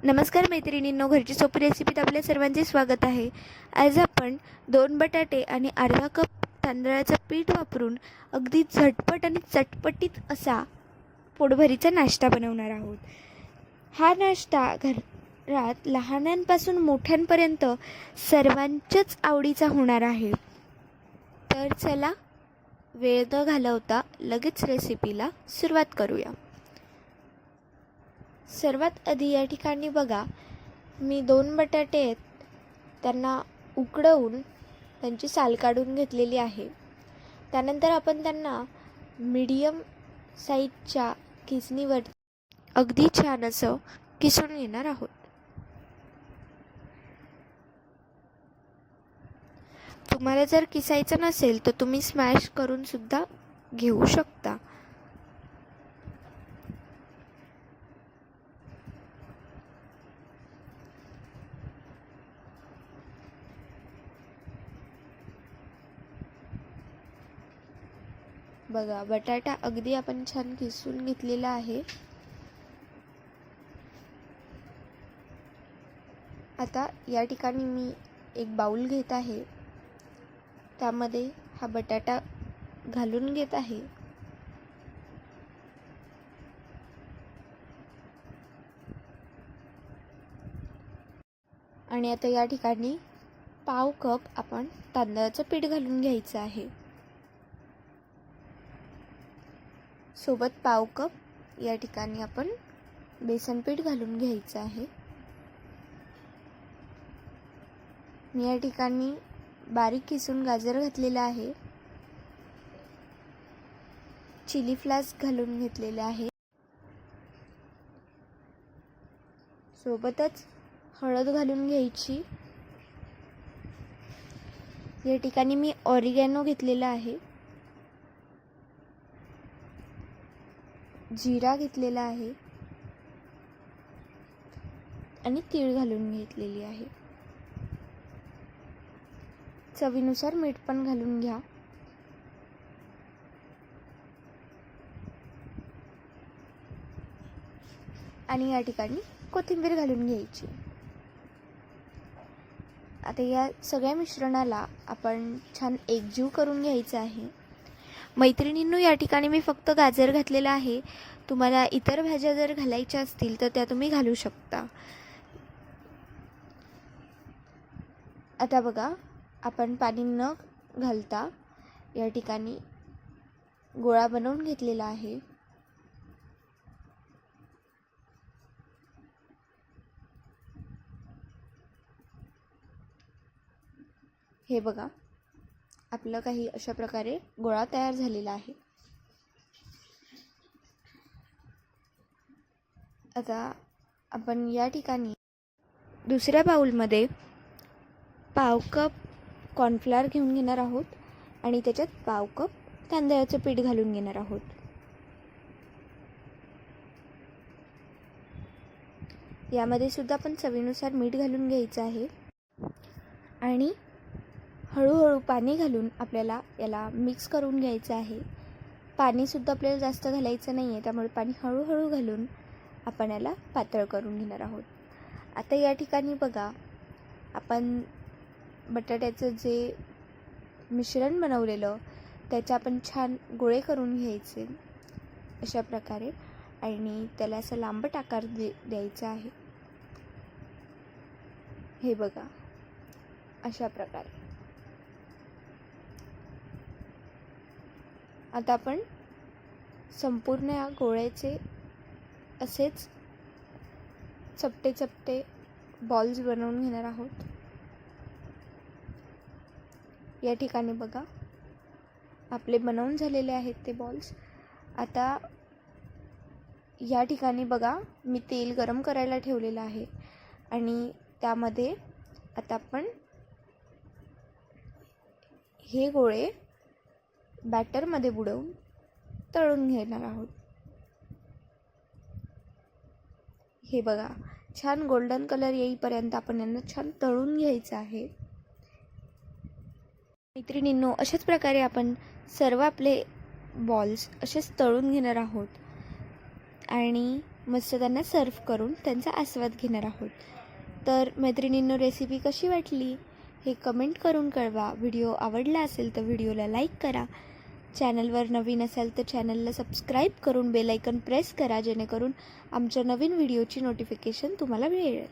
नमस्कार मैत्रिणींनो, घरची सोपी रेसिपीत आपल्या सर्वांचे स्वागत आहे. आज आपण 2 बटाटे आणि अर्धा कप तांदळाचं पीठ वापरून अगदी झटपट आणि चटपटीत असा पोटभरीचा नाश्ता बनवणार आहोत. हा नाश्ता घरात लहानांपासून मोठ्यांपर्यंत सर्वांच्याच आवडीचा होणार आहे. तर चला वेळ न घालवता लगेच रेसिपीला सुरुवात करूया. सर्वात आधी या ठिकाणी बघा, मी 2 बटाटे आहेत, त्यांना उकडवून त्यांची साल काढून घेतलेली आहे. त्यानंतर आपण त्यांना मीडियम साईजच्या किसणीवर अगदी छान असं किसून घेणार आहोत. तुम्हाला जर किसायचं नसेल तर तुम्ही स्मॅश करून सुद्धा घेऊ शकता. बघा, बटाटा अगदी आपण छान किसून घेतलेला आहे. आता या ठिकाणी मी एक बाउल घेत आहे, त्यामध्ये हा बटाटा घालून घेत आहे. आणि आता या ठिकाणी पाव कप आपण तांदळाचं पीठ घालून घ्यायचं आहे. सोबत पाव कप या ठिकाणी आपण बेसन पीठ घालून घ्यायचं आहे. मी या ठिकाणी बारीक किसून गाजर घातलेला आहे. चिली फ्लेक्स घालून घेतलेले आहे. सोबतच हळद घालून घ्यायची. या ठिकाणी मी ऑरिगॅनो घेतलेला आहे. जिरा घेतलेला आहे आणि तीळ घालून घेतलेली आहे. चवीनुसार मीठ पण घालून घ्या. आणि या ठिकाणी कोथिंबीर घालून घ्यायची. आता या सगळ्या मिश्रणाला आपण छान एकजीव करून घ्यायचं आहे. मैत्रिणींनो, या ठिकाणी मी फक्त गाजर घातलेला आहे. तुम्हाला इतर भाज्या जर घालायच्या असतील तर त्या तुम्ही घालू शकता. आता बघा, आपण पाणी न घालता या ठिकाणी गोळा बनवून घेतलेला आहे. हे बघा, आपलं काही अशा प्रकारे गोळा तयार झालेला आहे. आता आपण या ठिकाणी दुसऱ्या बाउलमध्ये पाव कप कॉर्नफ्लोअर घेऊन घेणार आहोत आणि त्याच्यात पाव कप तांदळाचं पीठ घालून घेणार आहोत. यामध्ये सुद्धा आपण चवीनुसार मीठ घालून घ्यायचं आहे. आणि हळूहळू पाणी घालून आपल्याला याला मिक्स करून घ्यायचं आहे. पाणीसुद्धा आपल्याला जास्त घालायचं नाही आहे, त्यामुळे पाणी हळूहळू घालून आपण याला पातळ करून घेणार आहोत. आता या ठिकाणी बघा, आपण बटाट्याचं जे मिश्रण बनवलेलं त्याचे आपण छान गोळे करून घ्यायचे अशा प्रकारे आणि त्याला असं लांबट आकार द्यायचा आहे. हे बघा, अशा प्रकारे. आता आपण संपूर्ण या गोळ्याचे असेच चपटे चपटे बॉल्स बनवून घेणार आहोत. या ठिकाणी बघा, आपले बनवून झालेले आहेत ते बॉल्स. आता या ठिकाणी बघा, मी तेल गरम करायला ठेवलेलं आहे आणि त्यामध्ये आता आपण हे गोळे बॅटरमध्ये बुडवून तळून घेणार आहोत. हे बघा, छान गोल्डन कलर येईपर्यंत आपण यांना छान तळून घ्यायचं आहे. मैत्रिणींनो, अशाच प्रकारे आपण सर्व आपले बॉल्स असेच तळून घेणार आहोत. आणि मस्त त्यांना सर्व करून त्यांचा आस्वाद घेणार आहोत. तर मैत्रिणींनो, रेसिपी कशी वाटली हे कमेंट करून कळवा. व्हिडिओ आवडला असेल तर व्हिडिओला लाईक करा. चॅनलवर नवीन असाल तर चॅनलला सबस्क्राईब करून बेल आयकॉन प्रेस करा, जेणेकरून आमच्या नवीन व्हिडिओची नोटिफिकेशन तुम्हाला मिळेल.